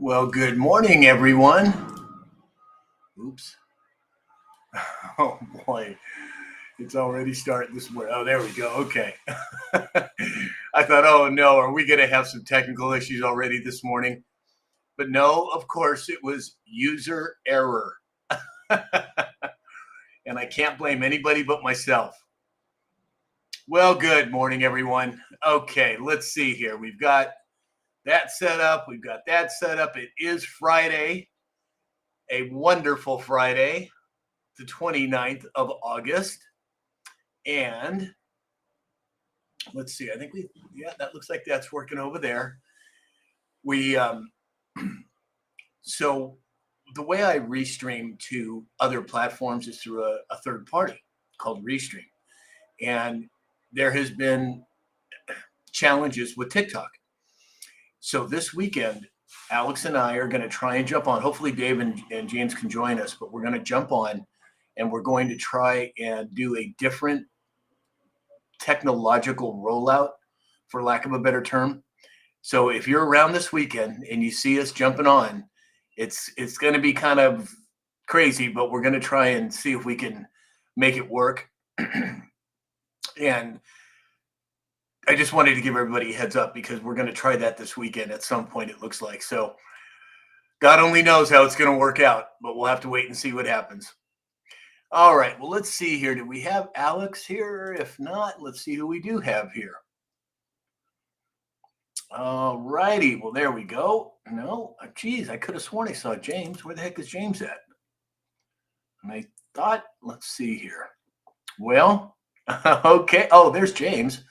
Well, good morning, everyone. Oops. Oh, boy. It's already starting this morning. Oh, there we go. Okay. I thought, oh, no, are we going to have some technical issues already this morning? But no, of course, it was user error. And I can't blame anybody but myself. Well, good morning, everyone. Okay, let's see here. We've got that set up. We've got that set up. It is Friday, a wonderful Friday, the 29th of August. And let's see, I think that looks like that's working over there. So the way I restream to other platforms is through a third party called Restream. And there has been challenges with TikTok. So this weekend, Alex and I are going to try and jump on. Hopefully Dave and James can join us, but we're going to jump on and we're going to try and do a different technological rollout, for lack of a better term. So if you're around this weekend and you see us jumping on, it's going to be kind of crazy, but we're going to try and see if we can make it work. And I just wanted to give everybody a heads up because we're going to try that this weekend at some point, it looks like. So God only knows how it's going to work out, but we'll have to wait and see what happens. All right, well, let's see here. Do we have Alex here? If not, let's see who we do have here. All righty, well, there we go. No, geez, I could have sworn I saw James. Where the heck is James at? And I thought, let's see here. Well, okay. Oh, there's James.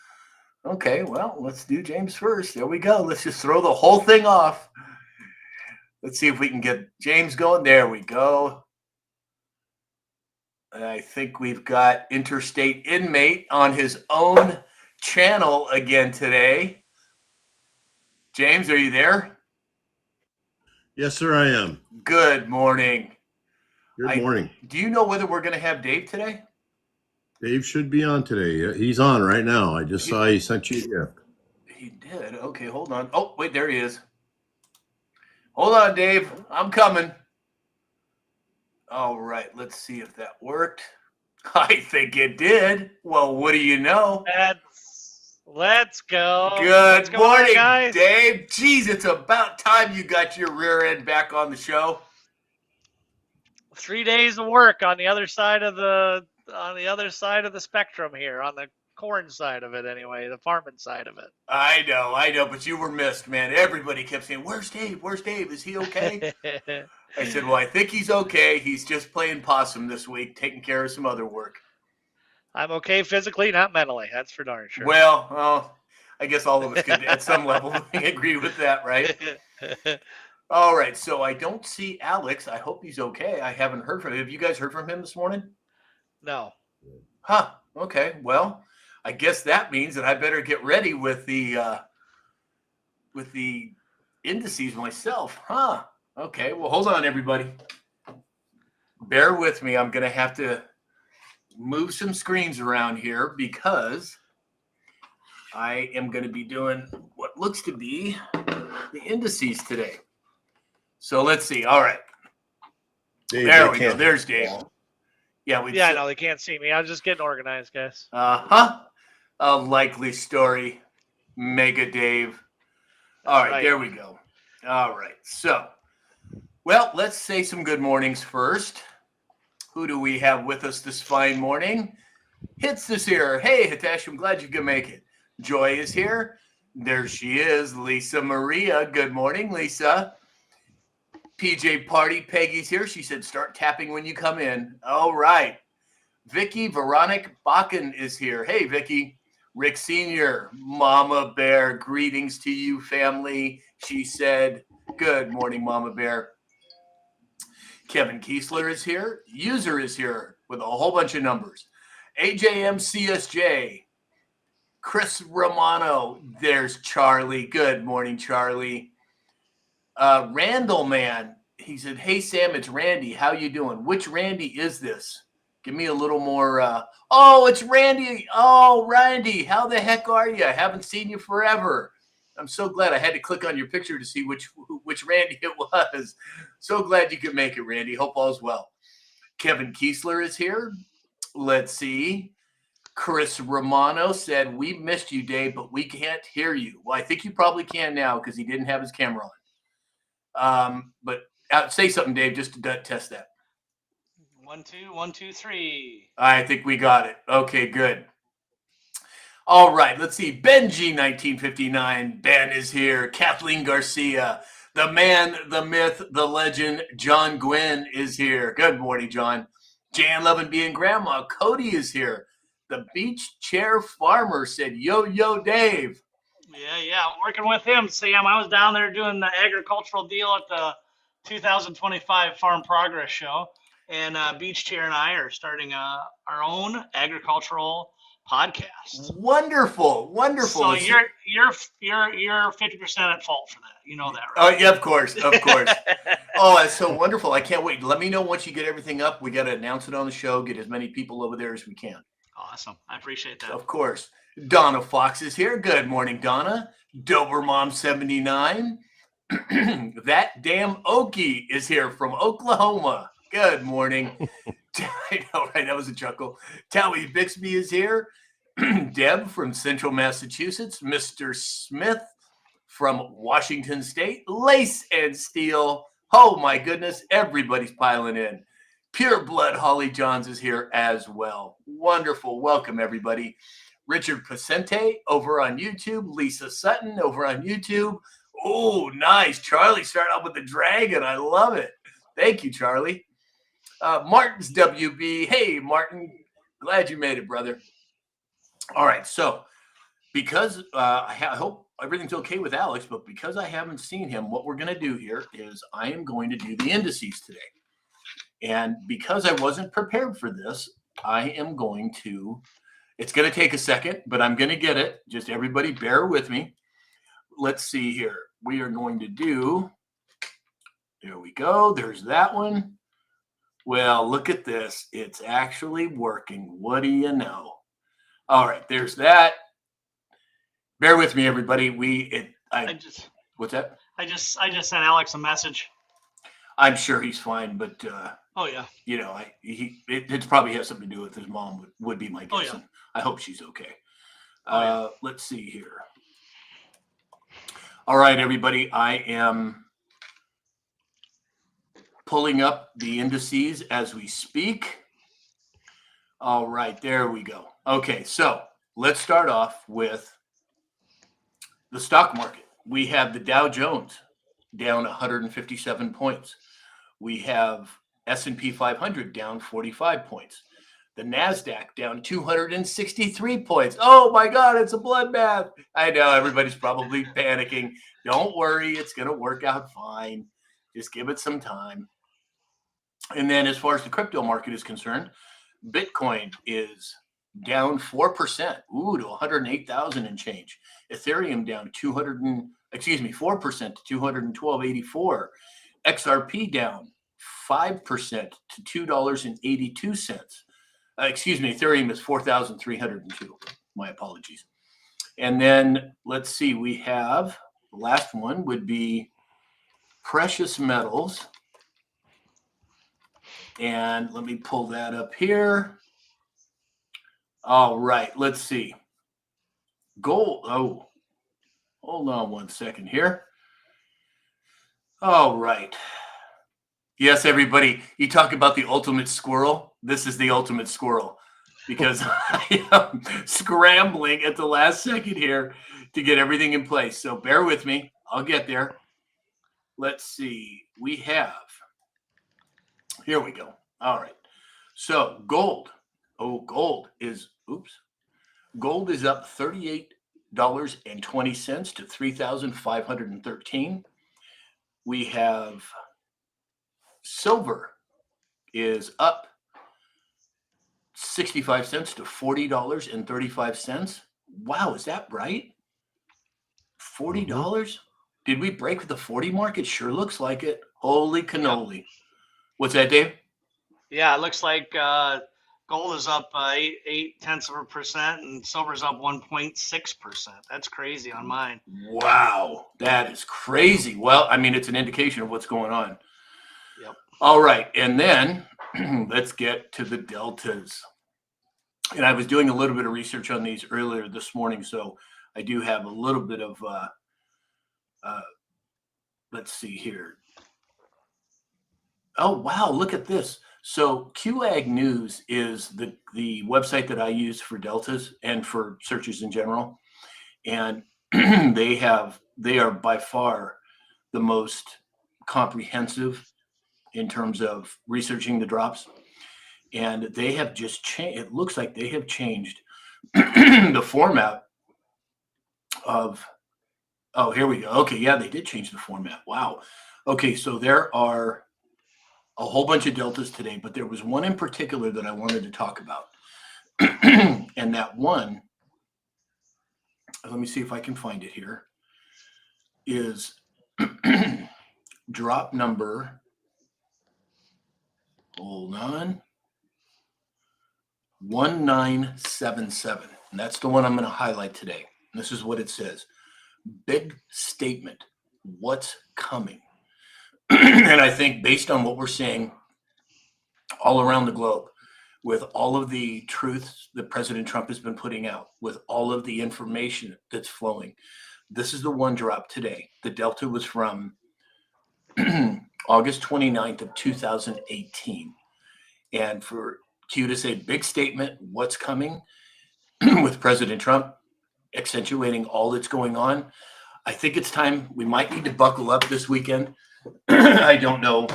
Okay, well, let's do James first. There we go. Let's just throw the whole thing off. Let's see if we can get James going. There we go. I think we've got Interstate Inmate on his own channel again today. James, are you there? Yes, sir, I am. Good morning. Good morning. Do you know whether we're going to have Dave today? Dave should be on today. He's on right now. I just saw he sent you a gift. He did. Okay, hold on. Oh, wait, there he is. Hold on, Dave. I'm coming. All right, let's see if that worked. I think it did. Well, what do you know? Let's go. Good morning, guys. Dave. Geez, it's about time you got your rear end back on the show. 3 days of work on the other side of the spectrum here, on the corn side of it anyway, the farming side of it. I know, but you were missed, man. Everybody kept saying, "Where's Dave? Where's Dave? Is he okay?" I said, "Well, I think he's okay. He's just playing possum this week, taking care of some other work." I'm okay physically, not mentally. That's for darn sure. Well, I guess all of us could, at some level, agree with that, right? All right, so I don't see Alex. I hope he's okay. I haven't heard from him. Have you guys heard from him this morning? No. Huh. Okay. Well, I guess that means that I better get ready with the indices myself. Huh. Okay. Well, hold on, everybody. Bear with me. I'm going to have to move some screens around here because I am going to be doing what looks to be the indices today. So let's see. All right. Dave, there we go. There's Dave. Yeah, I know. They can't see me. I was just getting organized, guys. A likely story. Mega Dave. All right, there we go. All right. So, well, let's say some good mornings first. Who do we have with us this fine morning? Hits is here. Hey, Hitesh, I'm glad you could make it. Joy is here. There she is, Lisa Maria. Good morning, Lisa. PJ Party, Peggy's here. She said, start tapping when you come in. All right. Vicky Veronica Bakken is here. Hey, Vicky. Rick Sr., Mama Bear, greetings to you, family. She said, good morning, Mama Bear. Kevin Kiesler is here. User is here with a whole bunch of numbers. AJMCSJ. Chris Romano. There's Charlie. Good morning, Charlie. Randall Man. He said, hey, Sam, it's Randy. How you doing? Which Randy is this? Give me a little more. Oh, it's Randy. Oh, Randy. How the heck are you? I haven't seen you forever. I'm so glad I had to click on your picture to see which Randy it was. So glad you could make it, Randy. Hope all's well. Kevin Kiesler is here. Let's see. Chris Romano said, we missed you, Dave, but we can't hear you. Well, I think you probably can now because he didn't have his camera on. But say something, Dave, just to test that. 1 2 1 2 3. I think we got it. Okay, good. All right, let's see. Benji 1959. Ben is here. Kathleen Garcia. The man, the myth, the legend, John Gwynn is here. Good morning, John. Jan Levin being grandma. Cody is here. The beach chair farmer said, yo, Dave. Yeah. Working with him, Sam. I was down there doing the agricultural deal at the 2025 Farm Progress Show. And Beach Chair and I are starting our own agricultural podcast. Wonderful. So you're 50% at fault for that. You know that, right? Oh yeah, of course. Oh, that's so wonderful. I can't wait. Let me know once you get everything up. We got to announce it on the show. Get as many people over there as we can. Awesome. I appreciate that. Of course. Donna Fox is here. Good morning, Donna. Dobermom 79. That damn Okie is here from Oklahoma. Good morning. I know, right? That was a chuckle. Towie Bixby is here. Deb from Central Massachusetts. Mr. Smith from Washington State. Lace and Steel. Oh, my goodness. Everybody's piling in. Pure Blood Holly Johns is here as well. Wonderful. Welcome, everybody. Richard Pacente over on YouTube. Lisa Sutton over on YouTube. Oh, nice. Charlie started out with the dragon. I love it. Thank you, Charlie. Martin's WB. Hey, Martin. Glad you made it, brother. All right. So because I hope everything's okay with Alex, but because I haven't seen him, what we're going to do here is I am going to do the indices today. And because I wasn't prepared for this, I am going to, it's going to take a second, but I'm going to get it. Just everybody bear with me. Let's see here. We are going to do, there we go. There's that one. Well, look at this. It's actually working. What do you know? All right, there's that. Bear with me, everybody. What's that? I just sent Alex a message. I'm sure he's fine, but oh yeah, you know, it probably has something to do with his mom. Would be my guess. Oh, yeah. I hope she's okay. Yeah. Let's see here. All right, everybody. I am pulling up the indices as we speak. All right, there we go. Okay, so let's start off with the stock market. We have the Dow Jones down 157 points. We have S&P 500 down 45 points. The NASDAQ down 263 points. Oh my God, it's a bloodbath. I know everybody's probably panicking. Don't worry, it's going to work out fine. Just give it some time. And then as far as the crypto market is concerned, Bitcoin is down 4%, to 108,000 and change. Ethereum down 4% to 212.84. XRP down 5% to $2.82. Ethereum is 4,302. My apologies. And then let's see, we have the last one would be precious metals. And let me pull that up here. All right, let's see. Gold. Oh, hold on one second here. All right. Yes, everybody, you talk about the ultimate squirrel. This is the ultimate squirrel because I am scrambling at the last second here to get everything in place. So bear with me. I'll get there. Let's see. We have, here we go. All right. So gold. Gold is up $38.20 to $3,513. We have silver is up 65 cents to $40.35. Wow, is that right? $40? Mm-hmm. Did we break the 40 mark? It sure looks like it. Holy cannoli. What's that, Dave? Yeah, it looks like Gold is up 0.8%, and silver's up 1.6%. That's crazy on mine. Wow, that is crazy. Well, I mean, it's an indication of what's going on. Yep. All right, and then let's get to the deltas. And I was doing a little bit of research on these earlier this morning, so I do have a little bit of. Let's see here. Oh wow, look at this. So QAG News is the website that I use for deltas and for searches in general, and they are by far the most comprehensive in terms of researching the drops, and they have just changed. It looks like they have changed the format of. Oh, here we go. Okay, yeah, they did change the format. Wow. Okay, so there are a whole bunch of deltas today, but there was one in particular that I wanted to talk about. And that one, let me see if I can find it here, is drop number, hold on, 1977. And that's the one I'm going to highlight today. And this is what it says. Big statement. What's coming? And I think based on what we're seeing all around the globe, with all of the truths that President Trump has been putting out, with all of the information that's flowing, this is the one drop today. The delta was from August 29th of 2018. And for Q to say big statement, what's coming with President Trump accentuating all that's going on, I think it's time. We might need to buckle up this weekend. I don't know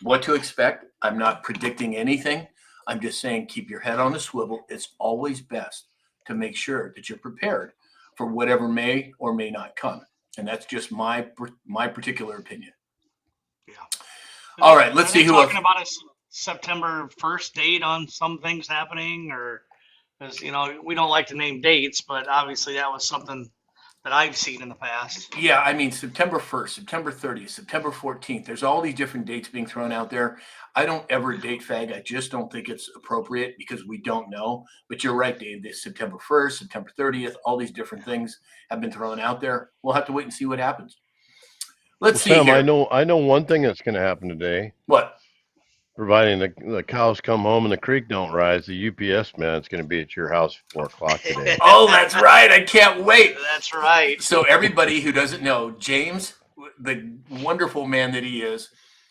what to expect. I'm not predicting anything. I'm just saying keep your head on a swivel. It's always best to make sure that you're prepared for whatever may or may not come. And that's just my particular opinion. Yeah. All right, let's see who talking about a September 1st date on some things happening, or because we don't like to name dates, but obviously that was something that I've seen in the past. Yeah, I mean, September 1st, September 30th, September 14th. There's all these different dates being thrown out there. I don't ever date fag. I just don't think it's appropriate because we don't know. But you're right, Dave. This September 1st, September 30th, all these different things have been thrown out there. We'll have to wait and see what happens. Let's see Sam, here. I know one thing that's going to happen today. What? Providing the cows come home and the creek don't rise, the UPS man's going to be at your house at 4 o'clock today. Oh, that's right. I can't wait. That's right. So everybody who doesn't know, James, the wonderful man that he is,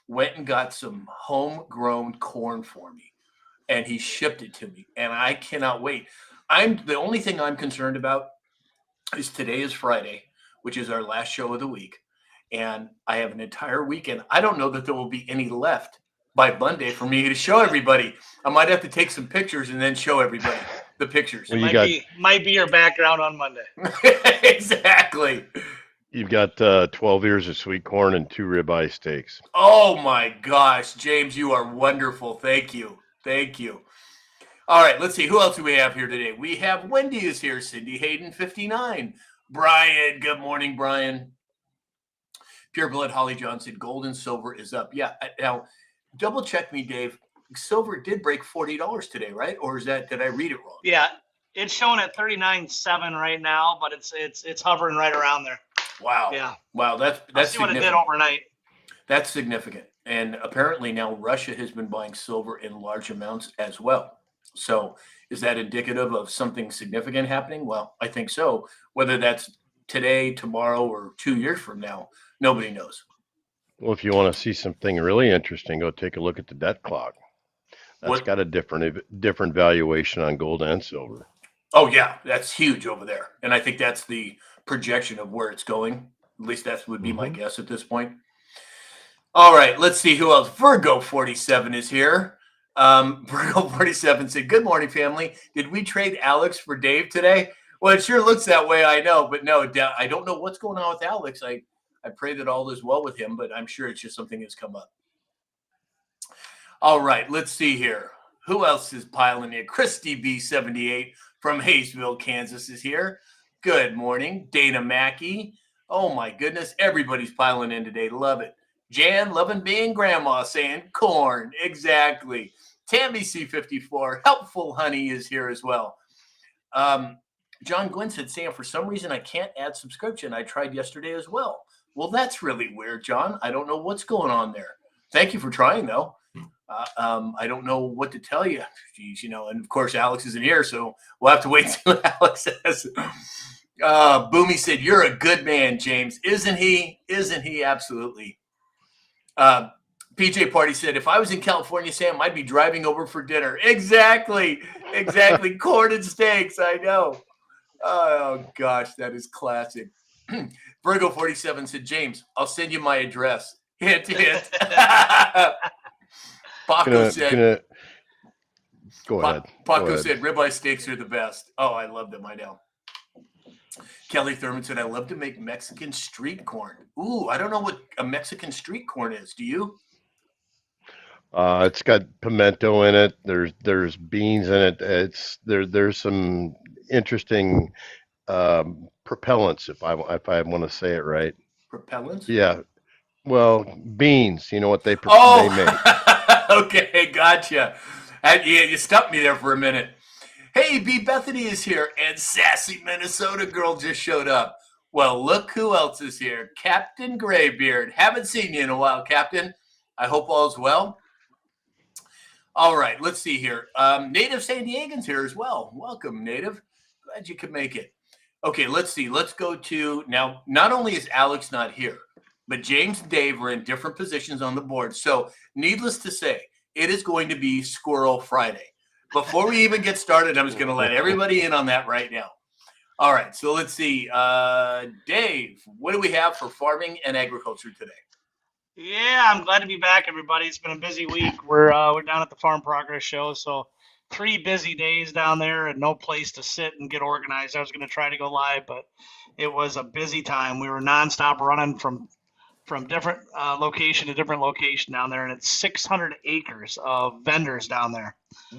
went and got some homegrown corn for me, and he shipped it to me, and I cannot wait. The only thing I'm concerned about is today is Friday, which is our last show of the week, and I have an entire weekend. I don't know that there will be any left by Monday for me to show everybody. I might have to take some pictures and then show everybody the pictures. Well, might be your background on Monday. Exactly. You've got 12 ears of sweet corn and 2 ribeye steaks. Oh my gosh, James, you are wonderful. Thank you. Thank you. All right, let's see. Who else do we have here today? We have Wendy is here. Cindy Hayden, 59. Brian, good morning, Brian. Pure Blood Holly Johnson, gold and silver is up. Yeah, now double check me, Dave. Silver did break $40 today, right? Or did I read it wrong? Yeah, it's showing at 39.7 right now, but it's hovering right around there. Wow. Yeah. Wow, that's see what it did overnight. That's significant. And apparently now Russia has been buying silver in large amounts as well. So is that indicative of something significant happening? Well, I think so. Whether that's today, tomorrow, or 2 years from now, nobody knows. Well, if you want to see something really interesting, go take a look at the debt clock. That's got a different valuation on gold and silver. Oh, yeah, that's huge over there. And I think that's the projection of where it's going. At least that would be my guess at this point. All right, let's see who else. Virgo 47 is here. Virgo 47 said, good morning, family. Did we trade Alex for Dave today? Well, it sure looks that way, I know. But no, I don't know what's going on with Alex. I pray that all is well with him, but I'm sure it's just something that's come up. All right, let's see here. Who else is piling in? Christy B78 from Hayesville, Kansas is here. Good morning. Dana Mackey. Oh, my goodness. Everybody's piling in today. Love it. Jan, loving being grandma, saying corn. Exactly. Tammy C54, Helpful Honey is here as well. John Gwynn said, Sam, for some reason I can't add subscription. I tried yesterday as well. Well, that's really weird, John. I don't know what's going on there. Thank you for trying, though. I don't know what to tell you. Jeez, and of course, Alex isn't here, so we'll have to wait until Alex says. Boomy said, you're a good man, James. Isn't he? Isn't he? Absolutely. PJ Party said, if I was in California, Sam, I'd be driving over for dinner. Exactly. Corn and steaks. I know. Oh, gosh, that is classic. Virgo 47 said, James, I'll send you my address. Hint. Paco said, go ahead. Paco said, ribeye steaks are the best. Oh, I love them. I know. Kelly Thurman said, I love to make Mexican street corn. Ooh, I don't know what a Mexican street corn is. Do you? It's got pimento in it. There's beans in it. There's some interesting propellants, if I want to say it right. Propellants? Yeah. Well, beans. You know what they make. Okay, gotcha. You stumped me there for a minute. Hey, B. Bethany is here, and sassy Minnesota girl just showed up. Well, look who else is here. Captain Graybeard. Haven't seen you in a while, Captain. I hope all's well. All right, let's see here. Native San Diegan's here as well. Welcome, Native. Glad you could make it. Okay, let's see. Let's go to now. Not only is Alex not here, but James and Dave are in different positions on the board. So, needless to say, it is going to be Squirrel Friday. Before we even get started, I'm just going to let everybody in on that right now. All right, so let's see. Dave, what do we have for farming and agriculture today? Yeah, I'm glad to be back, everybody. It's been a busy week. We're down at the Farm Progress Show, so 3 busy days down there and no place to sit and get organized. I was going to try to go live, but it was a busy time. We were nonstop running from different location to different location down there, and it's 600 acres of vendors down there.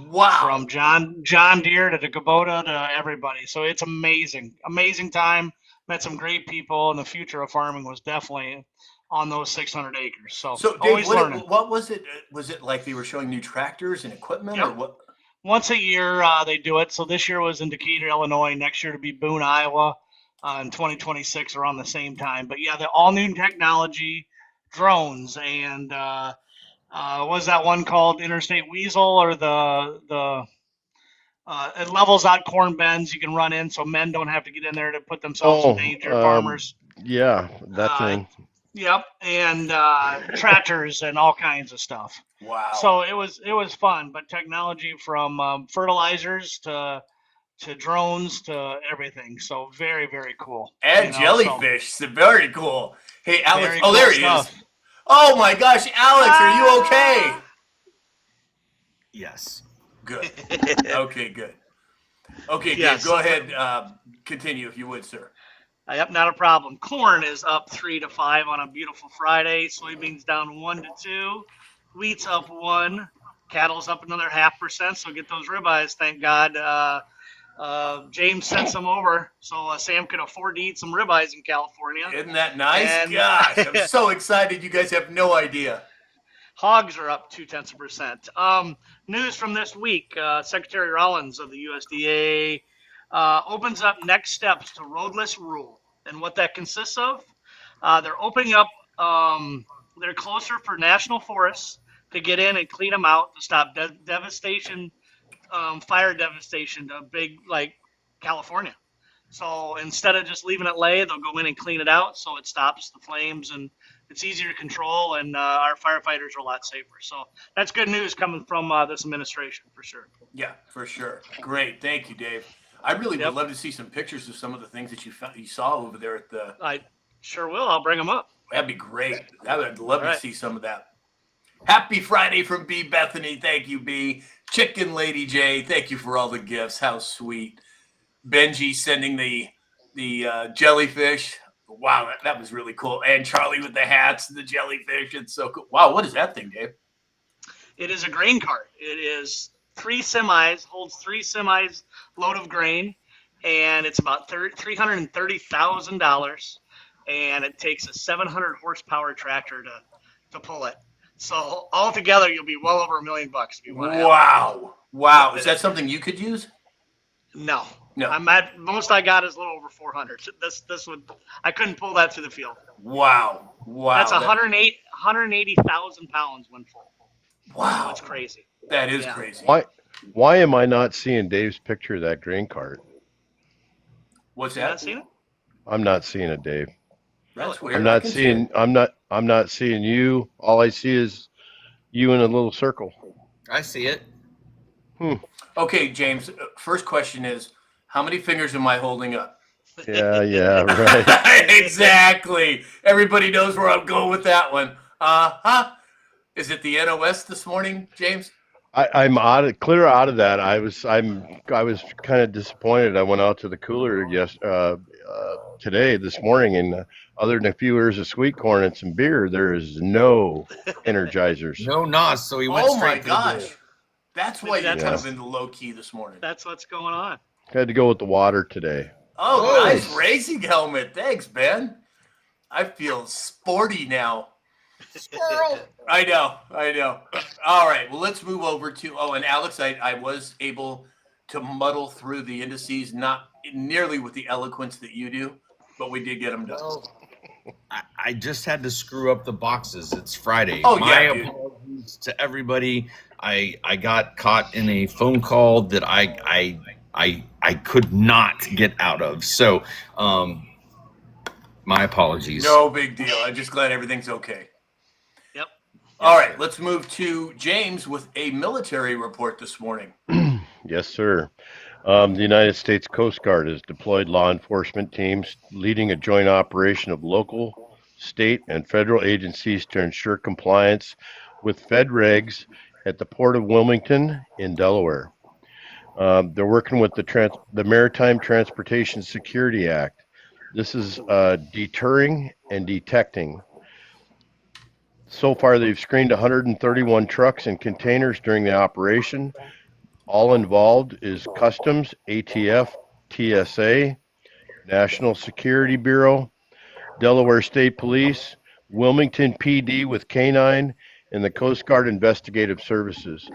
Wow! From John Deere to the Kubota to everybody. So it's amazing time. Met some great people, and the future of farming was definitely on those 600 acres. So Dave, always learning. What was it? Was it like they were showing new tractors and equipment, or what? Once a year they do it. So this year was in Decatur, Illinois. Next year to be Boone, Iowa. In 2026 around the same time. But yeah, the all new technology, drones, and was that one called Interstate Weasel, or it levels out corn bends you can run in, so men don't have to get in there to put themselves in danger. Farmers. Yeah, that thing. Yep, and tractors and all kinds of stuff. Wow. So it was fun, but technology from fertilizers to drones to everything. So very, very cool. And jellyfish. So very cool. Hey, Alex. Cool there he stuff. is. Oh my gosh, Alex, are you okay? Yes. Good. Okay, good. Okay, Yes. Dave, go ahead. Continue if you would, sir. Yep, not a problem. Corn is up 3 to 5 on a beautiful Friday. Soybeans down 1 to 2. Wheat's up 1. Cattle's up another 0.5%. So get those ribeyes, thank God. James sent some over, so Sam could afford to eat some ribeyes in California. Isn't that nice? And gosh, I'm so excited. You guys have no idea. Hogs are up 0.2%. News from this week: Secretary Rollins of the USDA opens up next steps to roadless rule, and what that consists of. They're opening up. They're closer for national forests to get in and clean them out to stop devastation. Fire devastation to big like California. So instead of just leaving it lay, they'll go in and clean it out so it stops the flames and it's easier to control, and our firefighters are a lot safer. So that's good news coming from this administration for sure. Yeah, for sure. Great. Thank you, Dave. I really would love to see some pictures of some of the things that you saw over there at the. I sure will. I'll bring them up. That'd be great. I'd love to see some of that. Happy Friday from B. Bethany. Thank you, B. Chicken Lady J. Thank you for all the gifts. How sweet. Benji sending the jellyfish. Wow, that was really cool. And Charlie with the hats, the jellyfish. It's so cool. Wow, what is that thing, Dave? It is a grain cart. It is 3 semis, holds 3 semis load of grain, and it's about $330,000, and it takes a 700 horsepower tractor to pull it. So altogether, you'll be well over $1 million if you want to. Wow. Is that something you could use? No. No. I'm at most I got is a little over 400. This would I couldn't pull that through the field. Wow. That's 180,000 pounds when full. Wow. So it's crazy. That is crazy. Why am I not seeing Dave's picture of that grain cart? What's You that? not seen it? I'm not seeing it, Dave. That's weird. I'm not seeing you. All I see is you in a little circle. I see it. Okay, James. First question is, how many fingers am I holding up? Yeah, right. Exactly. Everybody knows where I'm going with that one. Is it the NOS this morning, James? I'm clear out of that. I was kind of disappointed. I went out to the cooler this morning, and other than a few ears of sweet corn and some beer, there is no Energizers. No NOS, so he went straight to the gosh. beer. That's why you're kind of in the low key this morning. That's what's going on. Had to go with the water today. Oh, nice racing helmet. Thanks, Ben. I feel sporty now. Squirrel. I know. All right. Well, let's move over to, and Alex, I was able to muddle through the indices, not nearly with the eloquence that you do, but we did get them done. Well, I just had to screw up the boxes. It's Friday. Oh, My yeah, apologies to everybody. I got caught in a phone call that I could not get out of. So, my apologies. No big deal. I'm just glad everything's okay. Yep. All right. Let's move to James with a military report this morning. Yes, sir. The United States Coast Guard has deployed law enforcement teams leading a joint operation of local, state, and federal agencies to ensure compliance with Fed regs at the Port of Wilmington in Delaware. They're working with the Maritime Transportation Security Act. This is deterring and detecting. So far, they've screened 131 trucks and containers during the operation. All involved is Customs, ATF, TSA, National Security Bureau, Delaware State Police, Wilmington PD with K-9, and the Coast Guard Investigative Services.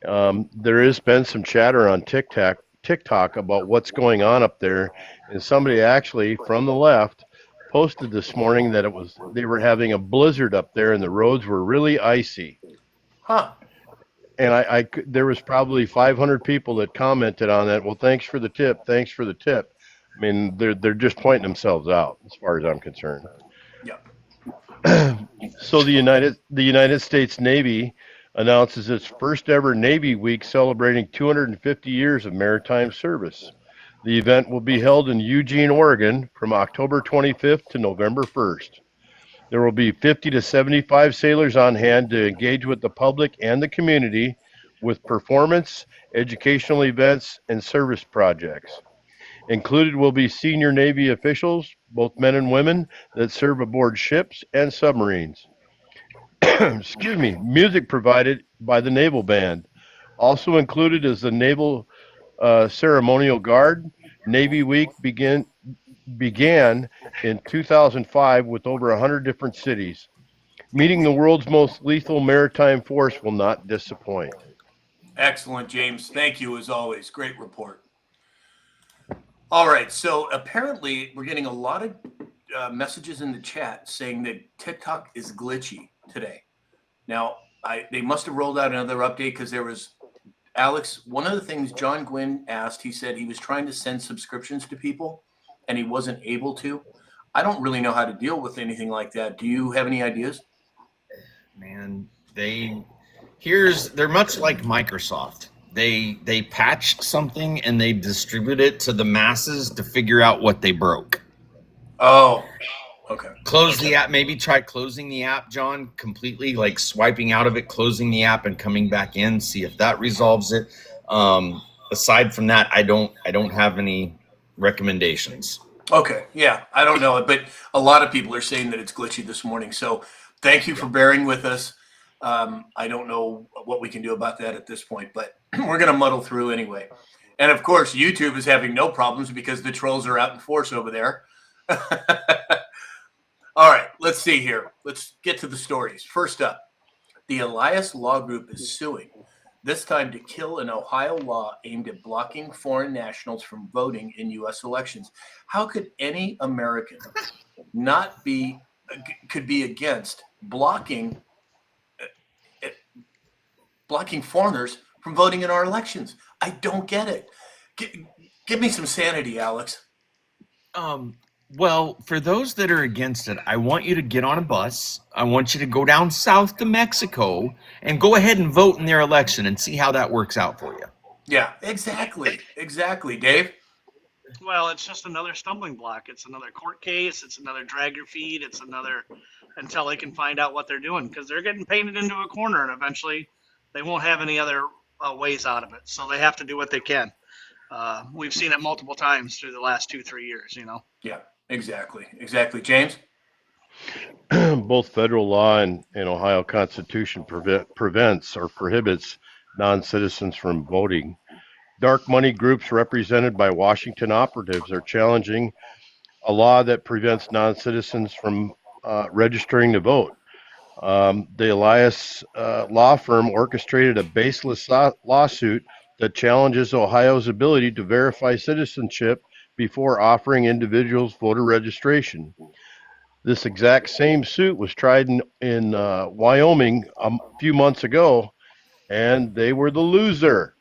There has been some chatter on TikTok about what's going on up there, and somebody actually from the left posted this morning that they were having a blizzard up there and the roads were really icy. Huh. And there was probably 500 people that commented on that. Well, thanks for the tip. Thanks for the tip. I mean, they're just pointing themselves out as far as I'm concerned. Yeah. So the United States Navy announces its first ever Navy Week celebrating 250 years of maritime service. The event will be held in Eugene, Oregon from October 25th to November 1st. There will be 50 to 75 sailors on hand to engage with the public and the community with performance, educational events, and service projects. Included will be senior Navy officials, both men and women, that serve aboard ships and submarines. Excuse me, music provided by the Naval Band. Also included is the Naval Ceremonial Guard. Navy Week began in 2005 with over 100 different cities. Meeting the world's most lethal maritime force will not disappoint. Excellent, James. Thank you as always. Great report. All right. So apparently we're getting a lot of messages in the chat saying that TikTok is glitchy today. Now, they must have rolled out another update because there was, Alex, one of the things John Gwynn asked, he said he was trying to send subscriptions to people and he wasn't able to. I don't really know how to deal with anything like that. Do you have any ideas? Man, they're much like Microsoft. They patched something and they distribute it to the masses to figure out what they broke. Oh, okay. Close the app. Maybe try closing the app, John, completely, like swiping out of it, closing the app and coming back in. See if that resolves it. Aside from that, I don't have any recommendations. Okay. Yeah, I don't know it, but a lot of people are saying that it's glitchy this morning. So thank you for bearing with us. I don't know what we can do about that at this point, but we're going to muddle through anyway. And of course, YouTube is having no problems because the trolls are out in force over there. All right, let's see here. Let's get to the stories. First up, The Elias Law Group is suing, this time to kill an Ohio law aimed at blocking foreign nationals from voting in U.S. elections. How could any American could be against blocking foreigners from voting in our elections? I don't get it. Give me some sanity, Alex. Well, for those that are against it, I want you to get on a bus. I want you to go down south to Mexico and go ahead and vote in their election and see how that works out for you. Yeah, exactly. Dave? Well, it's just another stumbling block. It's another court case. It's another drag your feet. It's another until they can find out what they're doing, because they're getting painted into a corner, and eventually they won't have any other ways out of it. So they have to do what they can. We've seen it multiple times through the last 2-3 years, Yeah, exactly. James? Both federal law and Ohio Constitution prevents or prohibits non-citizens from voting. Dark money groups represented by Washington operatives are challenging a law that prevents non-citizens from registering to vote. The Elias law firm orchestrated a baseless lawsuit that challenges Ohio's ability to verify citizenship before offering individuals voter registration. This exact same suit was tried in Wyoming a few months ago, and they were the loser.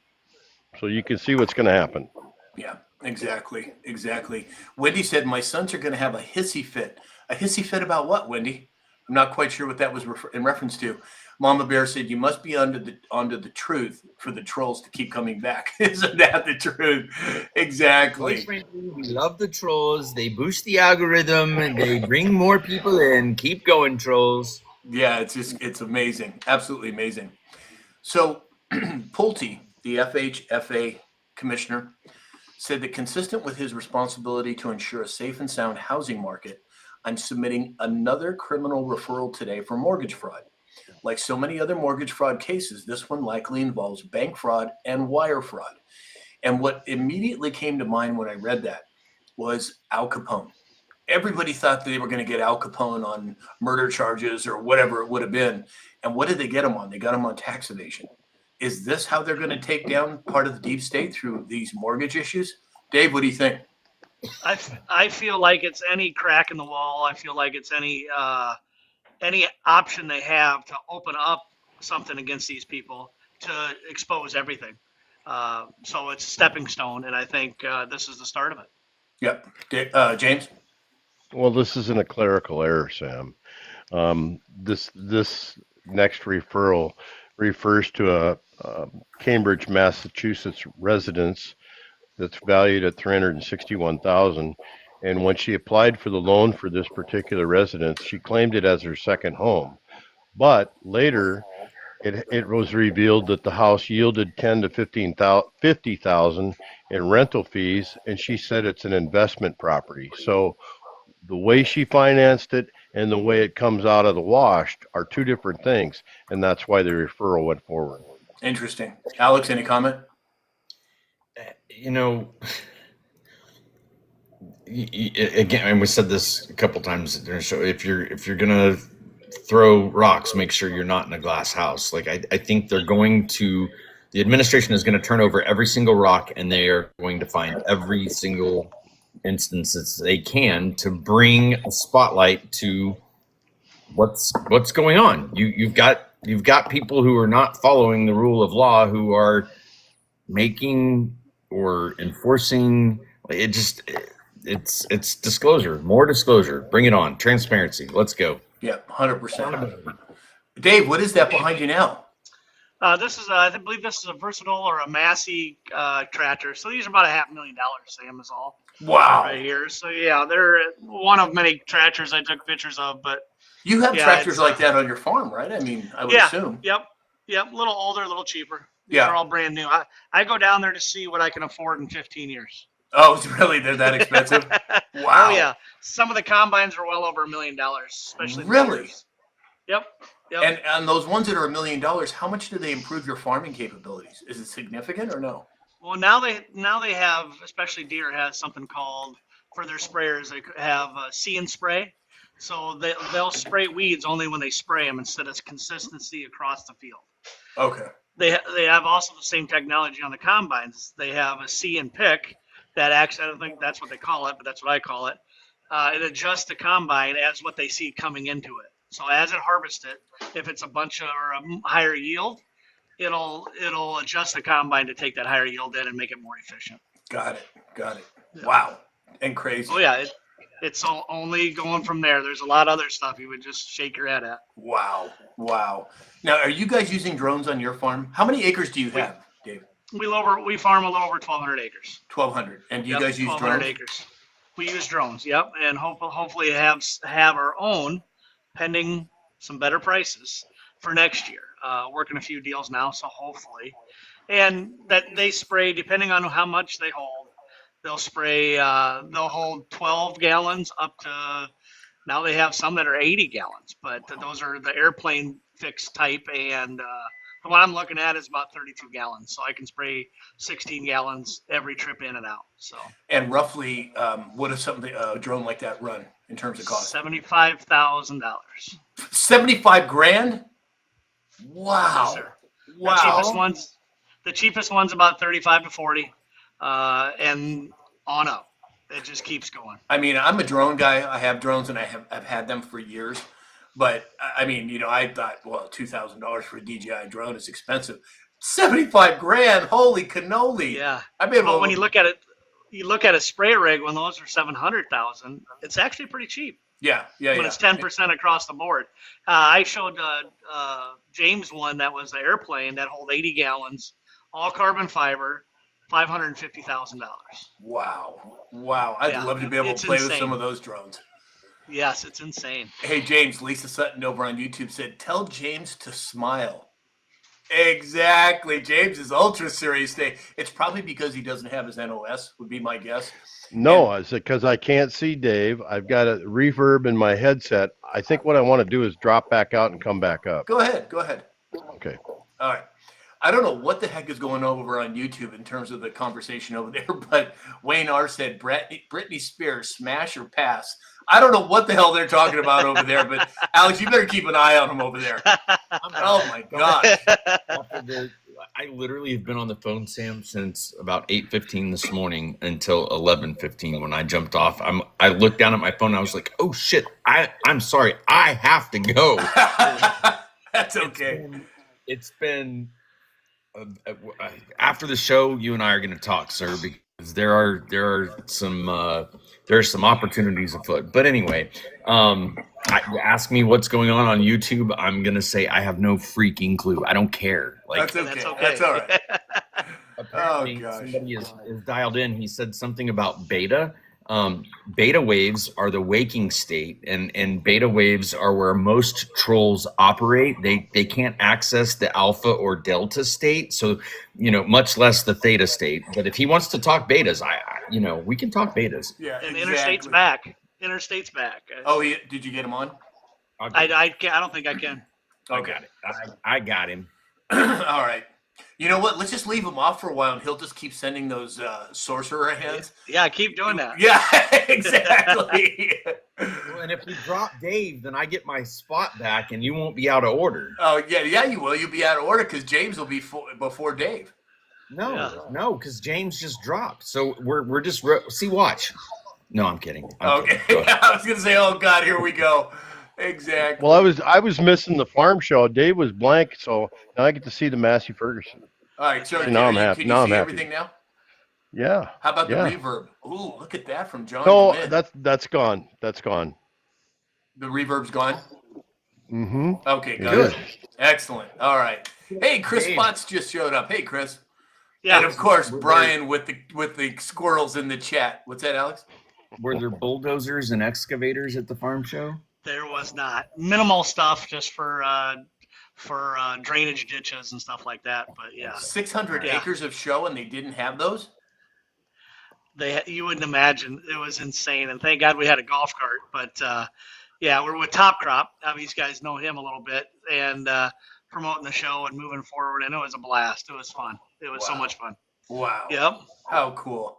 So you can see what's going to happen. Yeah, exactly. Wendy said, my sons are going to have a hissy fit. A hissy fit about what, Wendy? I'm not quite sure what that was in reference to. Mama Bear said, you must be onto the truth for the trolls to keep coming back. Isn't that the truth? Exactly. We love the trolls. They boost the algorithm and they bring more people in. Keep going, trolls. Yeah, it's amazing. Absolutely amazing. So Pulte, the FHFA commissioner, said that consistent with his responsibility to ensure a safe and sound housing market, I'm submitting another criminal referral today for mortgage fraud. Like so many other mortgage fraud cases, this one likely involves bank fraud and wire fraud. And what immediately came to mind when I read that was Al Capone. Everybody thought they were going to get Al Capone on murder charges or whatever it would have been. And what did they get him on? They got him on tax evasion. Is this how they're going to take down part of the deep state through these mortgage issues? Dave, what do you think? I feel like it's any crack in the wall. I feel like it's any option they have to open up something against these people to expose everything. So it's a stepping stone, and I think this is the start of it. Yep. James? Well, this isn't a clerical error, Sam. This next referral refers to a Cambridge, Massachusetts residence that's valued at $361,000. And when she applied for the loan for this particular residence, she claimed it as her second home. But later, it was revealed that the house yielded $10,000 to $50,000 in rental fees, and she said it's an investment property. So the way she financed it and the way it comes out of the wash are two different things, and that's why the referral went forward. Interesting. Alex, any comment? Again, and we said this a couple times during the show. If you're gonna throw rocks, make sure you're not in a glass house. Like I think the administration is going to turn over every single rock, and they are going to find every single instance that they can to bring a spotlight to what's going on. You've got people who are not following the rule of law, who are making or enforcing it. It's disclosure, more disclosure. Bring it on. Transparency. Let's go. Yeah, 100%. Dave, what is that behind you now? This is, I believe this is a versatile or a Massey tractor. So these are about $500,000, Sam, is all. Wow. Right here. So yeah, they're one of many tractors I took pictures of. But you have tractors like that on your farm, right? I mean, I would assume. Yep. A little older, a little cheaper. These Yeah. are all brand new. I go down there to see what I can afford in 15 years. Oh, really? They're that expensive? Wow. Oh yeah. Some of the combines are well over $1 million, especially. Really? Yep. And those ones that are $1 million, how much do they improve your farming capabilities? Is it significant or no? Well, now they have, especially Deere has something called, for their sprayers, they have See and Spray, So they'll spray weeds only when they spray them instead of consistency across the field. Okay. They have also the same technology on the combines. They have a see and pick that actually, I don't think that's what they call it, but that's what I call it. It adjusts the combine as what they see coming into it. So as it harvests it, if it's a bunch of or a higher yield, it'll adjust the combine to take that higher yield in and make it more efficient. Got it. Yeah. Wow. And crazy. Oh yeah, it's only going from there. There's a lot of other stuff you would just shake your head at. Wow. Now, are you guys using drones on your farm? How many acres do you have, Dave? We farm a little over 1,200 acres. 1,200. And do you guys use 1,200 drones? acres. We use drones. Yep, and hopefully have our own, pending some better prices for next year. Working a few deals now, so hopefully, and that they spray depending on how much they hold. They'll spray. They'll hold 12 gallons up to. Now they have some that are 80 gallons, but those are the airplane fixed type, and the one I'm looking at is about 32 gallons. So I can spray 16 gallons every trip in and out. So. And roughly, what does a drone like that run in terms of cost? $75,000. 75 grand? Wow. Yes, Wow. The cheapest one's about 35 to 40, and on up. It just keeps going. I mean, I'm a drone guy. I have drones, and I've had them for years. But I mean, I thought, well, $2,000 for a DJI drone is expensive. 75 grand, holy cannoli! Yeah. But when you look at a spray rig when those are 700,000, it's actually pretty cheap. Yeah. When it's 10% across the board. I showed James one that was the airplane that hold 80 gallons, all carbon fiber. $550,000. Wow! I'd love to be able to play with some of those drones. Yes, it's insane. Hey, James, Lisa Sutton over on YouTube said, tell James to smile. Exactly. James is ultra serious today. It's probably because he doesn't have his NOS, would be my guess. No, I said because I can't see Dave. I've got a reverb in my headset. I think what I want to do is drop back out and come back up. Go ahead. Okay. All right. I don't know what the heck is going over on YouTube in terms of the conversation over there, but Wayne R. said, Britney Spears, smash or pass. I don't know what the hell they're talking about over there, but Alex, you better keep an eye on them over there. Oh, my gosh. I literally have been on the phone, Sam, since about 8:15 this morning until 11:15 when I jumped off. I looked down at my phone and I was like, oh, shit, I'm sorry. I have to go. That's okay. It's been after the show, you and I are going to talk, sir, because there are some opportunities afoot. But anyway, ask me what's going on YouTube. I'm going to say I have no freaking clue. I don't care. That's okay. That's all right. Apparently, somebody is dialed in. He said something about beta. Beta waves are the waking state, and beta waves are where most trolls operate. They can't access the alpha or delta state, so much less the theta state. But if he wants to talk betas, we can talk betas. Yeah, and exactly. Interstate's back. Oh, did you get him on? I don't think I can. Okay. I got him. All right. You know what? Let's just leave him off for a while, and he'll just keep sending those sorcerer hands. Yeah, keep doing that. Yeah, exactly. Well, and if we drop Dave, then I get my spot back, and you won't be out of order. Oh, yeah, you will. You'll be out of order because James will be before Dave. No, because James just dropped. So we're just watch. No, I'm kidding. Okay, I was gonna say, oh God, here we go. Exactly. Well, I was missing the farm show. Dave was blank, so now I get to see the Massey Ferguson. All right, so now I'm happy. Can you see everything now? Yeah. How about the reverb? Ooh, look at that from John. No, that's gone. That's gone. The reverb's gone. Mm-hmm. Okay, good. Excellent. All right. Hey, Chris Spots just showed up. Hey, Chris. Yeah. And of course, Brian with the squirrels in the chat. What's that, Alex? Were there bulldozers and excavators at the farm show? There was not. Minimal stuff just for drainage ditches and stuff like that. But yeah, 600 acres of show, and they didn't have those. You wouldn't imagine. It was insane, and thank God we had a golf cart. But yeah, we're with Top Crop. These guys know him a little bit, and promoting the show and moving forward. And it was a blast. It was fun. It was so much fun. Wow. Yep. How cool.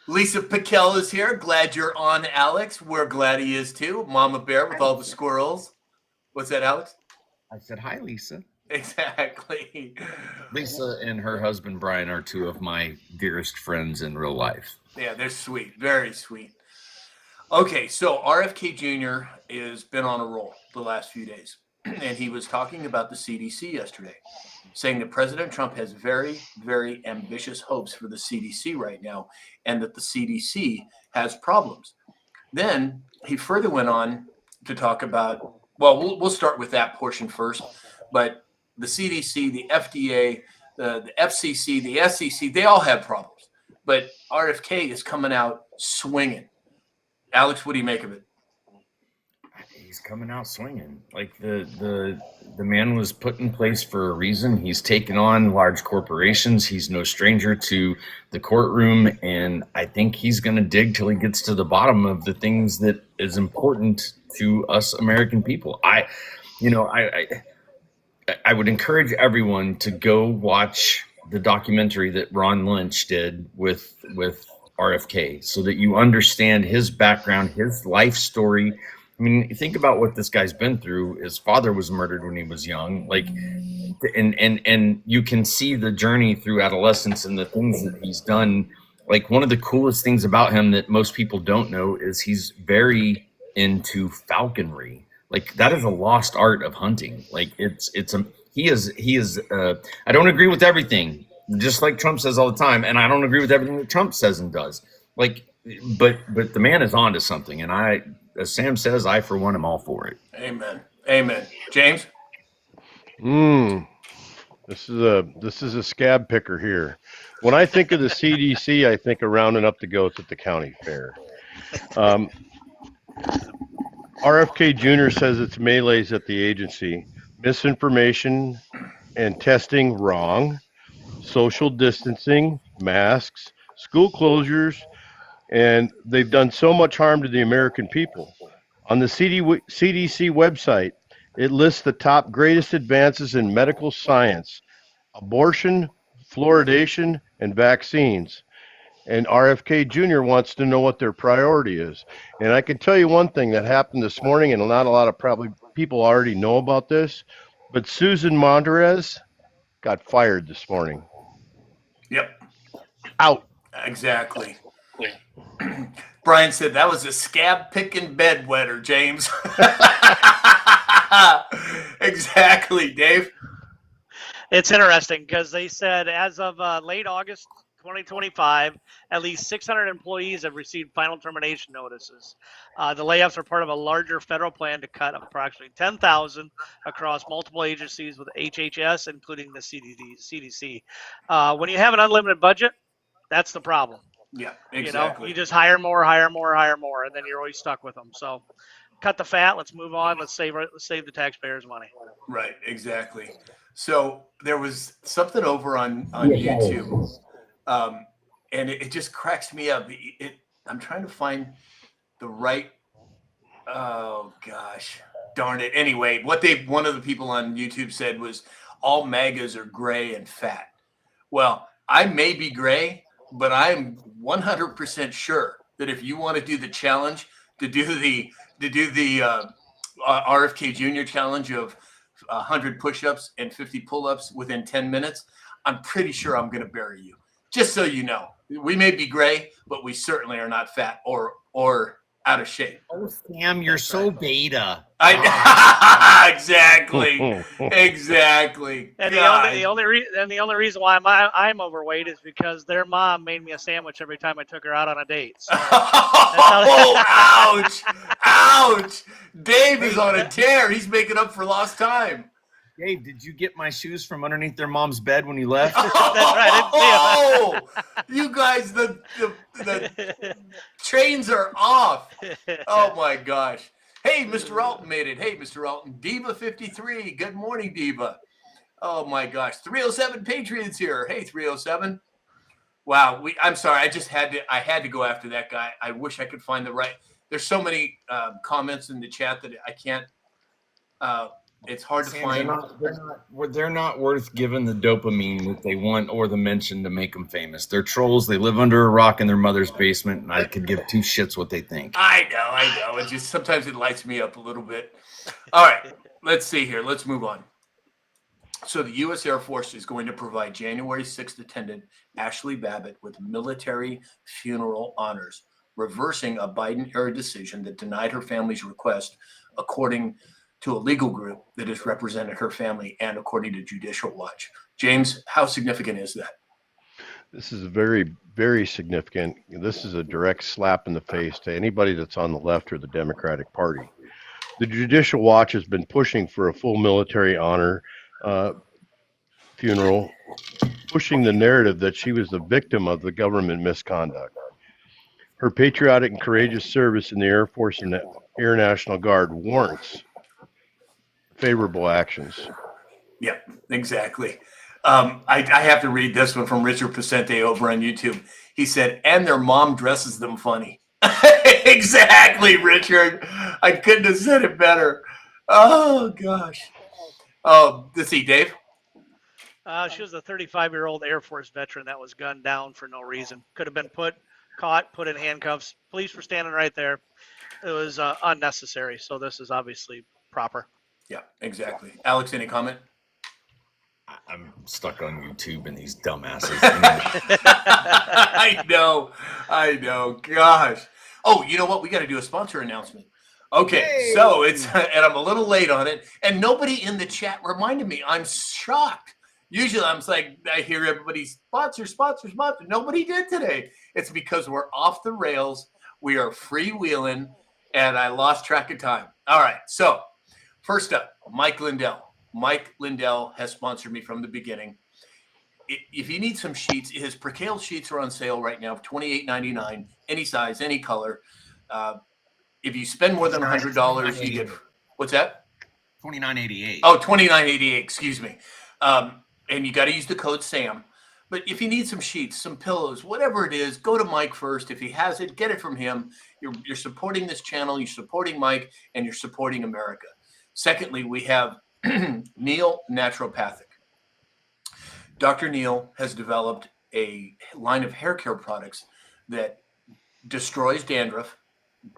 Lisa Piquel is here. Glad you're on, Alex. We're glad he is too. Mama Bear with all the squirrels. What's that, Alex? I said, hi, Lisa. Exactly. Lisa and her husband, Brian, are two of my dearest friends in real life. Yeah, they're sweet. Very sweet. Okay, so RFK Jr. has been on a roll the last few days. And he was talking about the CDC yesterday, saying that President Trump has very, very ambitious hopes for the CDC right now, and that the CDC has problems. Then he further went on to talk about, well, we'll start with that portion first, but the CDC, the FDA, the FCC, the SEC, they all have problems. But RFK is coming out swinging. Alex, what do you make of it? He's coming out swinging. Like the man was put in place for a reason. He's taken on large corporations. He's no stranger to the courtroom, and I think he's going to dig till he gets to the bottom of the things that is important to us American people. I would encourage everyone to go watch the documentary that Ron Lynch did with RFK, so that you understand his background, his life story. I mean, think about what this guy's been through. His father was murdered when he was young. Like, and you can see the journey through adolescence and the things that he's done. Like, one of the coolest things about him that most people don't know is he's very into falconry. Like, that is a lost art of hunting. Like, he is I don't agree with everything, just like Trump says all the time, and I don't agree with everything that Trump says and does. Like, but the man is onto something, and as Sam says, I for one am all for it. Amen. James? This is a scab picker here. When I think of the CDC, I think of rounding up the goats at the county fair. RFK Jr. says it's melees at the agency, misinformation and testing wrong, social distancing, masks, school closures, and they've done so much harm to the American people. On the CDC website, it lists the top greatest advances in medical science: abortion, fluoridation, and vaccines. And RFK Jr. wants to know what their priority is. And I can tell you one thing that happened this morning, and not a lot of probably people already know about this, but Susan Monterez got fired this morning. Yep. Out. Exactly. Brian said that was a scab picking bedwetter, James. Exactly, Dave. It's interesting because they said as of late August 2025, at least 600 employees have received final termination notices. The layoffs are part of a larger federal plan to cut approximately 10,000 across multiple agencies with HHS, including the CDC. When you have an unlimited budget, that's the problem. Yeah, exactly. You just hire more, and then you're always stuck with them. So cut the fat. Let's move on. Let's save the taxpayers' money. Right, exactly. So there was something over on YouTube, and it just cracks me up. I'm trying to find the right. Oh gosh, darn it. Anyway, one of the people on YouTube said was all MAGAs are gray and fat. Well, I may be gray, but I'm 100% sure that if you want to do the challenge, to do the RFK Jr. challenge of 100 push-ups and 50 pull-ups within 10 minutes, I'm pretty sure I'm going to bury you. Just so you know, we may be gray, but we certainly are not fat or out of shape. Oh, Sam, you're so beta. Exactly. And the only reason why I'm overweight is because their mom made me a sandwich every time I took her out on a date. So ouch! Dave is on a tear. He's making up for lost time. Dave, did you get my shoes from underneath their mom's bed when you left? That's right. You guys, the trains are off. Oh my gosh. Hey, Mr. Alton made it. Hey, Mr. Alton. Diva 53. Good morning, Diva. Oh my gosh. 307 Patriots here. Hey, 307. Wow. I'm sorry. I had to go after that guy. I wish I could find the right. There's so many comments in the chat that I can't It's hard to Sam, find. they're not worth giving the dopamine that they want or the mention to make them famous. They're trolls. They live under a rock in their mother's basement, and I could give two shits what they think. I know. It just sometimes it lights me up a little bit. All right, let's see here. Let's move on. So the U.S. Air Force is going to provide January 6th attendant Ashli Babbitt with military funeral honors, reversing a Biden-era decision that denied her family's request, according to a legal group that has represented her family and according to Judicial Watch. James, how significant is that? This is very, very significant. This is a direct slap in the face to anybody that's on the left or the Democratic Party. The Judicial Watch has been pushing for a full military honor funeral, pushing the narrative that she was the victim of the government misconduct. Her patriotic and courageous service in the Air Force and the Air National Guard warrants favorable actions. Yeah, exactly. I have to read this one from Richard Pacente over on YouTube. He said, and their mom dresses them funny. Exactly, Richard. I couldn't have said it better. Oh, gosh. Let's see, Dave. She was a 35-year-old Air Force veteran that was gunned down for no reason. Could have been caught, put in handcuffs. Police were standing right there. It was unnecessary. So this is obviously proper. Yeah, exactly. Alex, any comment? I'm stuck on YouTube and these dumbasses. I know. Gosh. Oh, you know what? We got to do a sponsor announcement. Okay, Yay! so it's, and I'm a little late on it, and nobody in the chat reminded me. I'm shocked. Usually I'm like, I hear everybody sponsor. Nobody did today. It's because we're off the rails. We are freewheeling, and I lost track of time. All right, so first up, Mike Lindell. Mike Lindell has sponsored me from the beginning. If you need some sheets, his percale sheets are on sale right now, $28.99, any size, any color. If you spend more than $100, you get, what's that? $29.88. Oh, $29.88, excuse me. And you got to use the code SAM. But if you need some sheets, some pillows, whatever it is, go to Mike first. If he has it, get it from him. You're supporting this channel, you're supporting Mike, and you're supporting America. Secondly, we have Neil Naturopathic. Dr. Neil has developed a line of hair care products that destroys dandruff,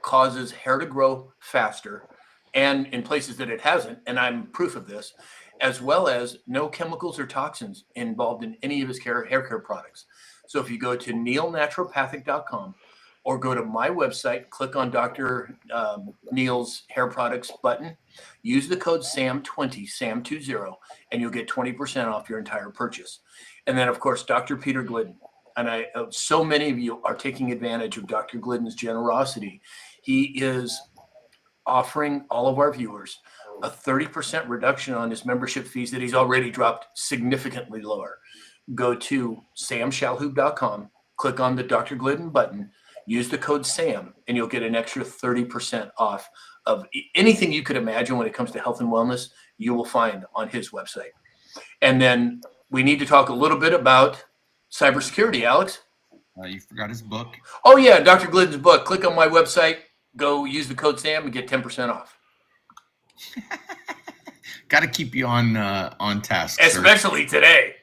causes hair to grow faster, and in places that it hasn't, and I'm proof of this, as well as no chemicals or toxins involved in any of his hair care products. So if you go to neilnaturopathic.com or go to my website, click on Dr. Neil's hair products button, use the code SAM20, SAM20, and you'll get 20% off your entire purchase. And then, of course, Dr. Peter Glidden. And so many of you are taking advantage of Dr. Glidden's generosity. He is offering all of our viewers a 30% reduction on his membership fees that he's already dropped significantly lower. Go to samshalhoub.com, click on the Dr. Glidden button, use the code SAM, and you'll get an extra 30% off of anything you could imagine when it comes to health and wellness. You will find on his website. And then we need to talk a little bit about cybersecurity, Alex. You forgot his book. Oh, yeah, Dr. Glidden's book. Click on my website, go use the code SAM and get 10% off. Got to keep you on task, especially sir. Today.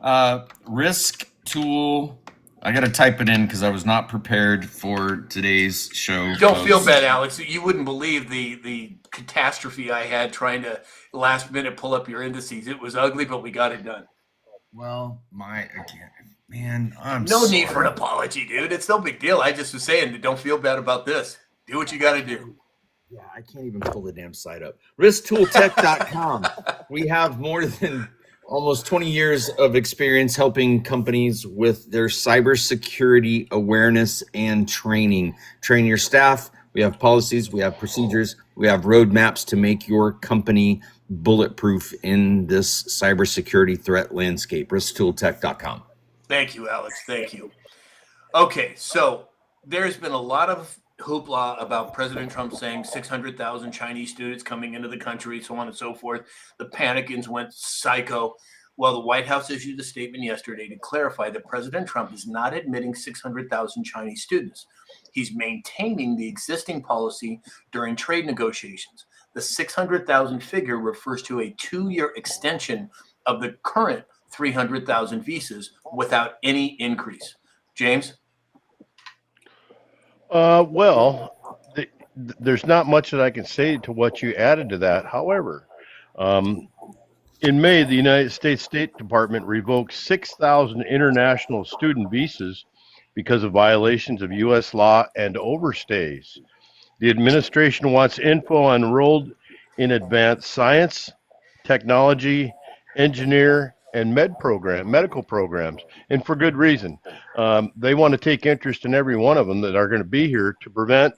Yeah. Risk tool. I got to type it in because I was not prepared for today's show. Don't feel bad, Alex. You wouldn't believe the catastrophe I had trying to last minute pull up your indices. It was ugly, but we got it done. Well, man, I'm no sorry. need for an apology, dude. It's no big deal. I just was saying, don't feel bad about this. Do what you got to do. Yeah, I can't even pull the damn site up. RiskToolTech.com. We have more than almost 20 years of experience helping companies with their cybersecurity awareness and training. Train your staff. We have policies. We have procedures. We have roadmaps to make your company bulletproof in this cybersecurity threat landscape. RiskToolTech.com. Thank you, Alex. Thank you. Okay, so there's been a lot of hoopla about President Trump saying 600,000 Chinese students coming into the country, so on and so forth. The panicans went psycho. Well, the White House issued a statement yesterday to clarify that President Trump is not admitting 600,000 Chinese students. He's maintaining the existing policy during trade negotiations. The 600,000 figure refers to a 2-year extension of the current 300,000 visas without any increase. James? There's not much that I can say to what you added to that. However, in May, the United States State Department revoked 6,000 international student visas because of violations of U.S. law and overstays. The administration wants info on enrolled in advanced science, technology, engineer, and medical programs, and for good reason. They want to take interest in every one of them that are going to be here to prevent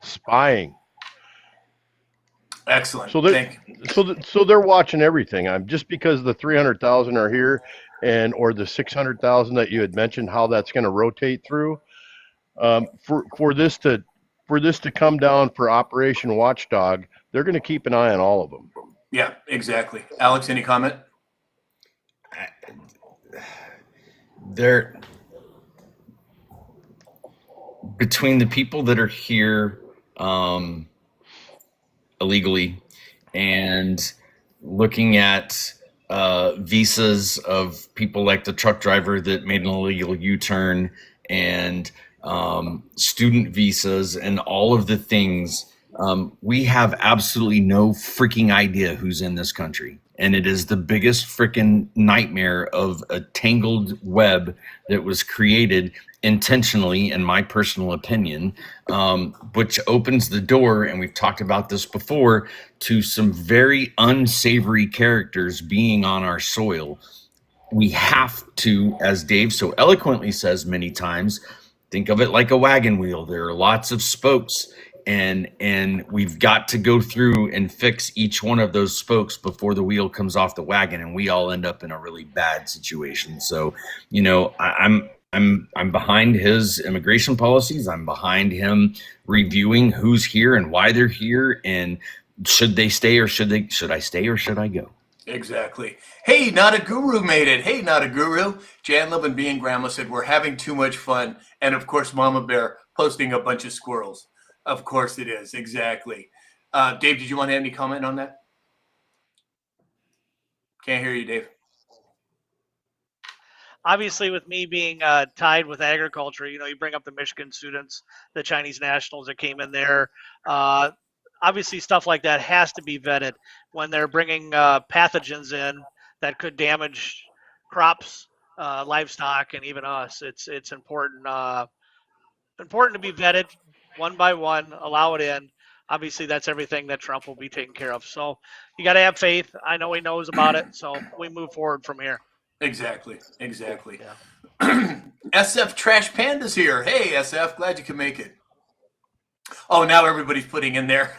spying. Excellent. So they're watching everything. Just because the 300,000 are here, or the 600,000 that you had mentioned, how that's going to rotate through. For this to come down for Operation Watchdog, they're going to keep an eye on all of them. Yeah, exactly. Alex, any comment? There, between the people that are here illegally and looking at visas of people like the truck driver that made an illegal U-turn, and student visas and all of the things, we have absolutely no freaking idea who's in this country. And it is the biggest freaking nightmare of a tangled web that was created intentionally, in my personal opinion, which opens the door, and we've talked about this before, to some very unsavory characters being on our soil. We have to, as Dave so eloquently says many times, think of it like a wagon wheel. There are lots of spokes, and we've got to go through and fix each one of those spokes before the wheel comes off the wagon, and we all end up in a really bad situation. So, you know, I'm behind his immigration policies. I'm behind him reviewing who's here and why they're here, and should they stay or should I stay or should I go? Exactly. Hey, Not a Guru made it. Hey, Not a Guru. Jan Love and B and Grandma said, we're having too much fun. And of course, Mama Bear posting a bunch of squirrels. Of course it is. Exactly. Dave, did you want to have any comment on that? Can't hear you, Dave. Obviously, with me being tied with agriculture, you know, you bring up the Michigan students, the Chinese nationals that came in there. Obviously, stuff like that has to be vetted when they're bringing pathogens in that could damage crops, livestock, and even us. It's important to be vetted one by one, allow it in. Obviously, that's everything that Trump will be taking care of. So you got to have faith. I know he knows about it, so we move forward from here. Exactly. Yeah. SF Trash Panda's here. Hey, SF, glad you could make it. Oh, now everybody's putting in there.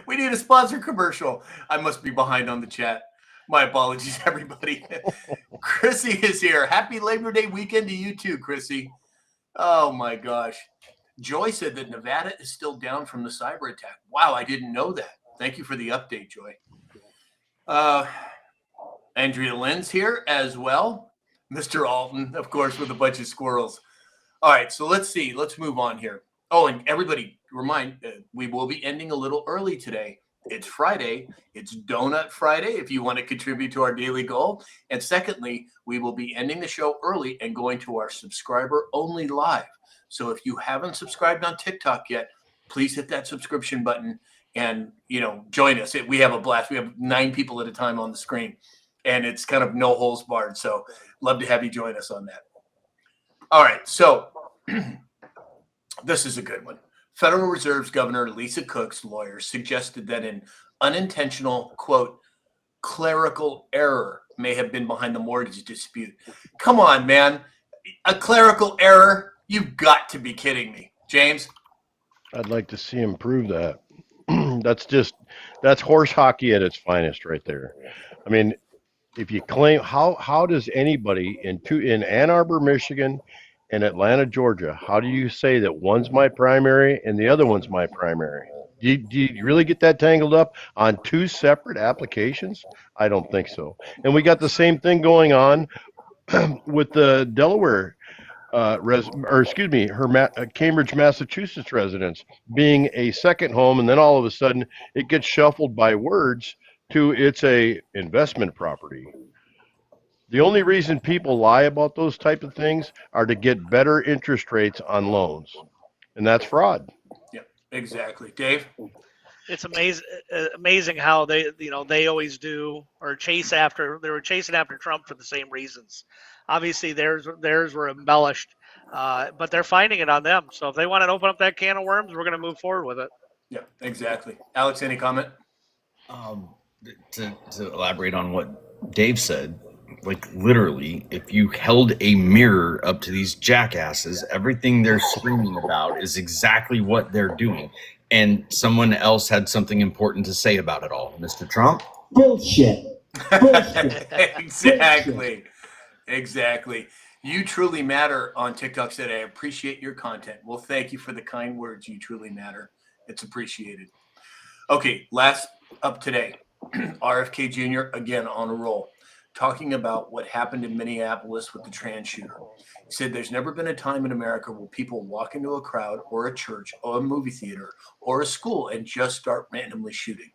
We need a sponsor commercial. I must be behind on the chat. My apologies, everybody. Chrissy is here. Happy Labor Day weekend to you too, Chrissy. Oh, my gosh. Joy said that Nevada is still down from the cyber attack. Wow, I didn't know that. Thank you for the update, Joy. Andrea Lynn's here as well. Mr. Alton, of course, with a bunch of squirrels. All right, so let's see. Let's move on here. Oh, and everybody, we will be ending a little early today. It's Friday. It's Donut Friday if you want to contribute to our daily goal. And secondly, we will be ending the show early and going to our subscriber-only live. So if you haven't subscribed on TikTok yet, please hit that subscription button and, join us. We have a blast. We have 9 people at a time on the screen, and it's kind of no holes barred. So love to have you join us on that. All right. So this is a good one. Federal Reserve's Governor Lisa Cook's lawyer suggested that an unintentional, quote, clerical error may have been behind the mortgage dispute. Come on, man. A clerical error? You've got to be kidding me. James? I'd like to see him prove that. That's horse hockey at its finest right there. I mean, if you claim, how does anybody in Ann Arbor, Michigan, and Atlanta, Georgia, how do you say that one's my primary and the other one's my primary? Do you really get that tangled up on 2 separate applications? I don't think so. And we got the same thing going on with the Delaware Cambridge, Massachusetts residence being a second home, and then all of a sudden it gets shuffled by words to it's a investment property. The only reason people lie about those type of things are to get better interest rates on loans, and that's fraud. Yeah, exactly. Dave? It's amazing how they always do or chase after. They were chasing after Trump for the same reasons. Obviously, theirs were embellished, but they're finding it on them. So if they want to open up that can of worms, we're going to move forward with it. Yeah, exactly. Alex, any comment? To elaborate on what Dave said, like literally, if you held a mirror up to these jackasses, everything they're screaming about is exactly what they're doing. And someone else had something important to say about it all. Mr. Trump? Bullshit. Bullshit. Exactly. Exactly. You truly matter on TikTok said, I appreciate your content. Well, thank you for the kind words. You truly matter. It's appreciated. Okay, last up today, RFK Jr. again on a roll, talking about what happened in Minneapolis with the trans shooter. He said there's never been a time in America where people walk into a crowd or a church or a movie theater or a school and just start randomly shooting.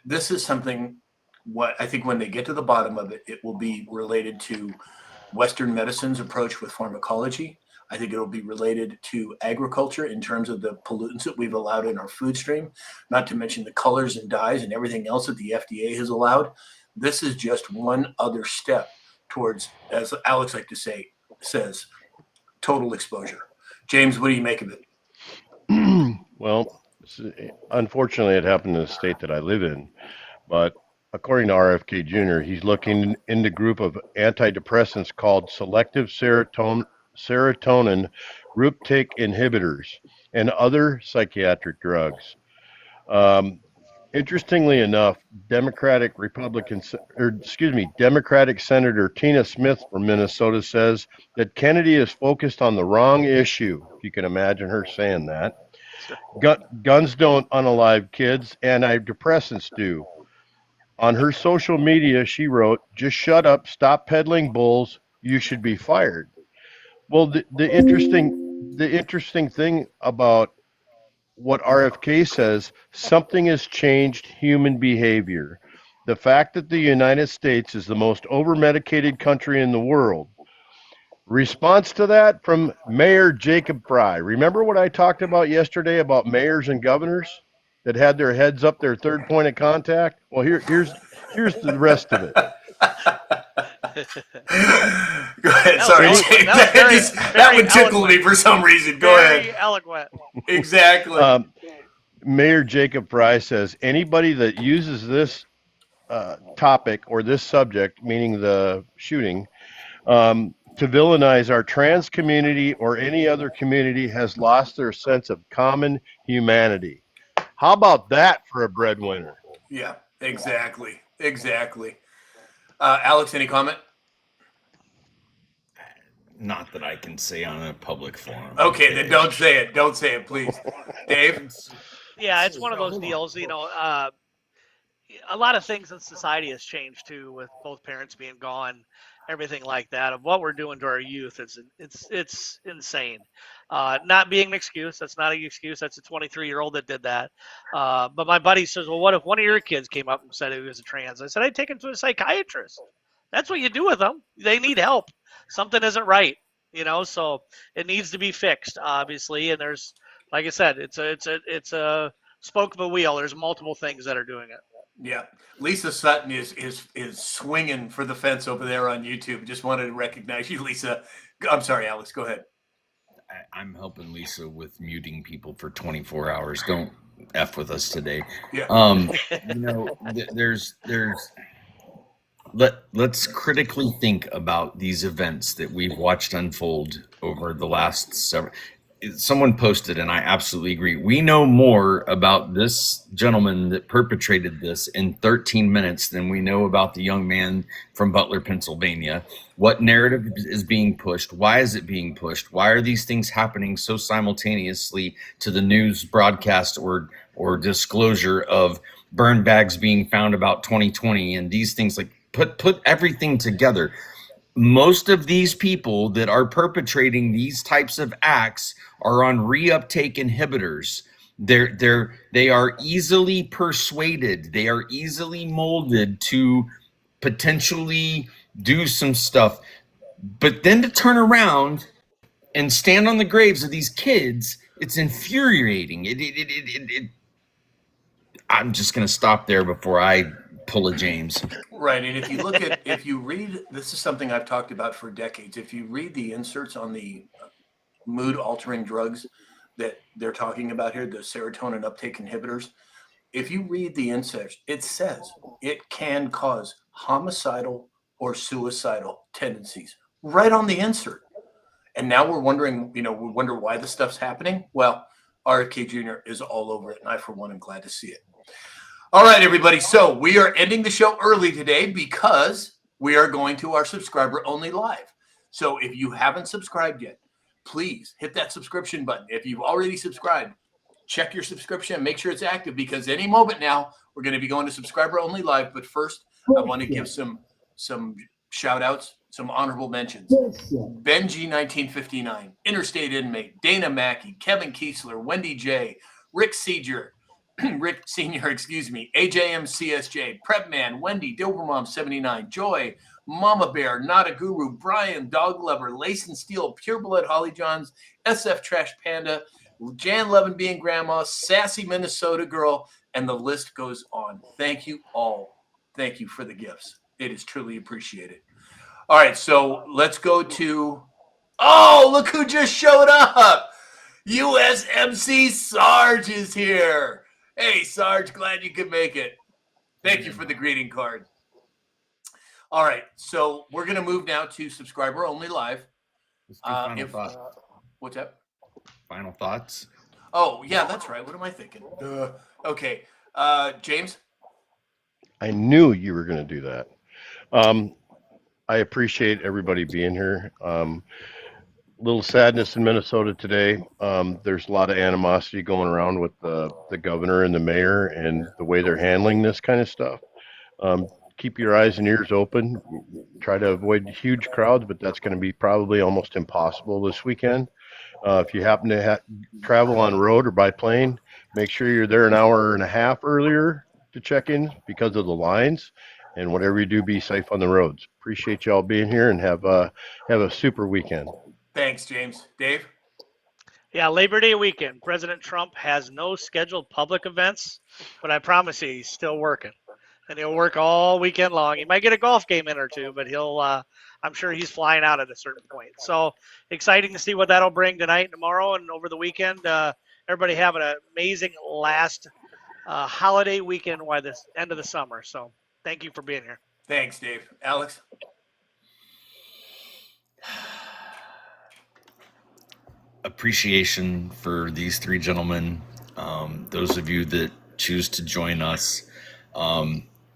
This is something, what I think when they get to the bottom of it, it will be related to Western medicine's approach with pharmacology. I think it'll be related to agriculture in terms of the pollutants that we've allowed in our food stream, not to mention the colors and dyes and everything else that the FDA has allowed. This is just one other step towards, as Alex like to say, says, total exposure. James, what do you make of it? Well, unfortunately, it happened in the state that I live in, but according to RFK Jr., he's looking into a group of antidepressants called selective serotonin reuptake inhibitors and other psychiatric drugs. Interestingly enough, Democratic Senator Tina Smith from Minnesota says that Kennedy is focused on the wrong issue. If you can imagine her saying that. Guns don't unalive kids, antidepressants do. On her social media, she wrote, "Just shut up, stop peddling bulls, you should be fired." Well, the interesting thing about what RFK says, something has changed human behavior. The fact that the United States is the most over-medicated country in the world. Response to that from Mayor Jacob Fry. Remember what I talked about yesterday about mayors and governors that had their heads up their third point of contact? Well, here's the rest of it. Go ahead. Sorry, James. That would tickle me for some reason. Go ahead. Very eloquent. Exactly. Mayor Jacob Fry says anybody that uses this topic or this subject, meaning the shooting, to villainize our trans community or any other community has lost their sense of common humanity. How about that for a breadwinner? Yeah, exactly. Exactly. Alex, any comment? Not that I can say on a public forum. Okay, then don't say it. Don't say it, please. Dave? Yeah, it's one of those deals, a lot of things in society has changed too, with both parents being gone, everything like that. Of what we're doing to our youth, it's insane. Not being an excuse. That's not an excuse. That's a 23-year-old that did that. But my buddy says, well, what if one of your kids came up and said he was a trans? I said, I'd take him to a psychiatrist. That's what you do with them. They need help. Something isn't right, so it needs to be fixed, obviously. And there's, like I said, it's a spoke of a wheel. There's multiple things that are doing it. Yeah, Lisa Sutton is swinging for the fence over there on YouTube. Just wanted to recognize you, Lisa. I'm sorry, Alex. Go ahead. I'm helping Lisa with muting people for 24 hours. Don't F with us today. Yeah. Let's critically think about these events that we've watched unfold over the last several. Someone posted, and I absolutely agree. We know more about this gentleman that perpetrated this in 13 minutes than we know about the young man from Butler, Pennsylvania. What narrative is being pushed? Why is it being pushed? Why are these things happening so simultaneously to the news broadcast or disclosure of burn bags being found about 2020 and these things? Like put everything together. most of these people that are perpetrating these types of acts are on reuptake inhibitors. They are easily persuaded. They are easily molded to potentially do some stuff. But then to turn around and stand on the graves of these kids, it's infuriating. I'm just going to stop there before I pull a James. Right. And if you read, this is something I've talked about for decades. If you read the inserts on the mood altering drugs that they're talking about here, the serotonin uptake inhibitors, if you read the inserts, it says it can cause homicidal or suicidal tendencies right on the insert. And now we're wondering, we wonder why this stuff's happening. Well, RFK Jr. is all over it. And I, for one, am glad to see it. All right, everybody. So we are ending the show early today because we are going to our subscriber only live. So if you haven't subscribed yet, please hit that subscription button. If you've already subscribed, check your subscription and make sure it's active, because any moment now we're going to be going to subscriber only live. But first, I want to give some shout outs, some honorable mentions. Benji 1959, Interstate Inmate, Dana Mackey, Kevin Kiesler, Wendy J, Rick Senior, AJM CSJ, Prepman, Wendy, Dilbermom 79, Joy, Mama Bear, Not a Guru, Brian, Dog Lover, Lace and Steel, Pure Blood Holly Johns, SF Trash Panda, Jan Levin being Grandma, Sassy Minnesota Girl, and the list goes on. Thank you all. Thank you for the gifts. It is truly appreciated. All right, so let's go to, look who just showed up. USMC Sarge is here. Hey, Sarge, glad you could make it. Thank you for the greeting card. All right, so we're going to move now to subscriber only live. What's that? Final thoughts? Oh, yeah, that's right. What am I thinking? Okay, James? I knew you were going to do that. I appreciate everybody being here. Little sadness in Minnesota today. There's a lot of animosity going around with the governor and the mayor and the way they're handling this kind of stuff. Keep your eyes and ears open. Try to avoid huge crowds, but that's going to be probably almost impossible this weekend. If you happen to travel on road or by plane, make sure you're there an hour and a half earlier to check in because of the lines. And whatever you do, be safe on the roads. Appreciate y'all being here, and have a super weekend. Thanks, James. Dave? Yeah, Labor Day weekend. President Trump has no scheduled public events, but I promise you, he's still working. And he'll work all weekend long. He might get a golf game in or two, but I'm sure he's flying out at a certain point. So exciting to see what that'll bring tonight and tomorrow and over the weekend. Everybody have an amazing last holiday weekend by the end of the summer. So thank you for being here. Thanks, Dave. Alex? Appreciation for these three gentlemen, those of you that choose to join us,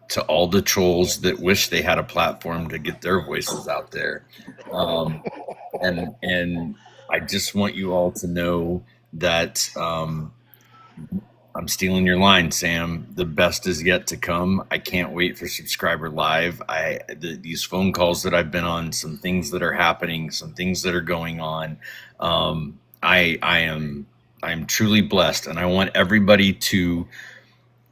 to all the trolls that wish they had a platform to get their voices out there, and I just want you all to know that I'm stealing your line, Sam. The best is yet to come. I can't wait for Subscriber Live. These phone calls that I've been on, some things that are happening, some things that are going on. I'm truly blessed, and I want everybody to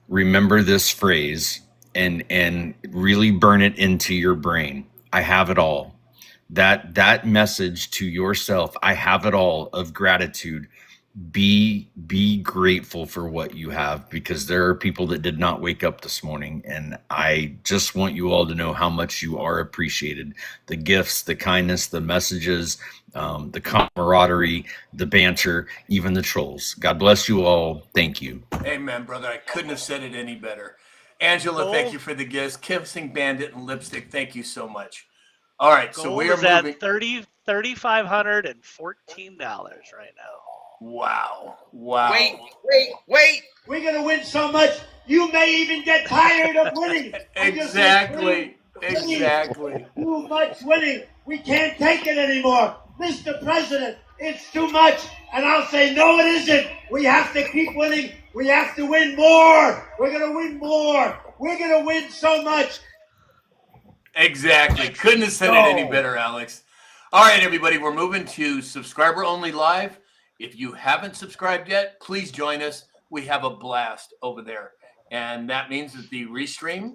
remember this phrase and really burn it into your brain. I have it all. That message to yourself, I have it all, of gratitude. Be grateful for what you have, because there are people that did not wake up this morning, and I just want you all to know how much you are appreciated. The gifts, the kindness, the messages, the camaraderie, the banter, even the trolls. God bless you all. Thank you. Amen, brother. I couldn't have said it any better. Angela, thank you for the gifts. Kissing Bandit and Lipstick, thank you so much. All right, so we are moving. At $3,514 right now. Wow. Wait. We're going to win so much, you may even get tired of winning. Exactly. Too much winning. We can't take it anymore. Mr. President, it's too much. And I'll say, no, it isn't. We have to keep winning. We have to win more. We're going to win more. We're going to win so much. Exactly. Couldn't have said it any better, Alex. All right, everybody, we're moving to subscriber only live. If you haven't subscribed yet, please join us. We have a blast over there. And that means that the restream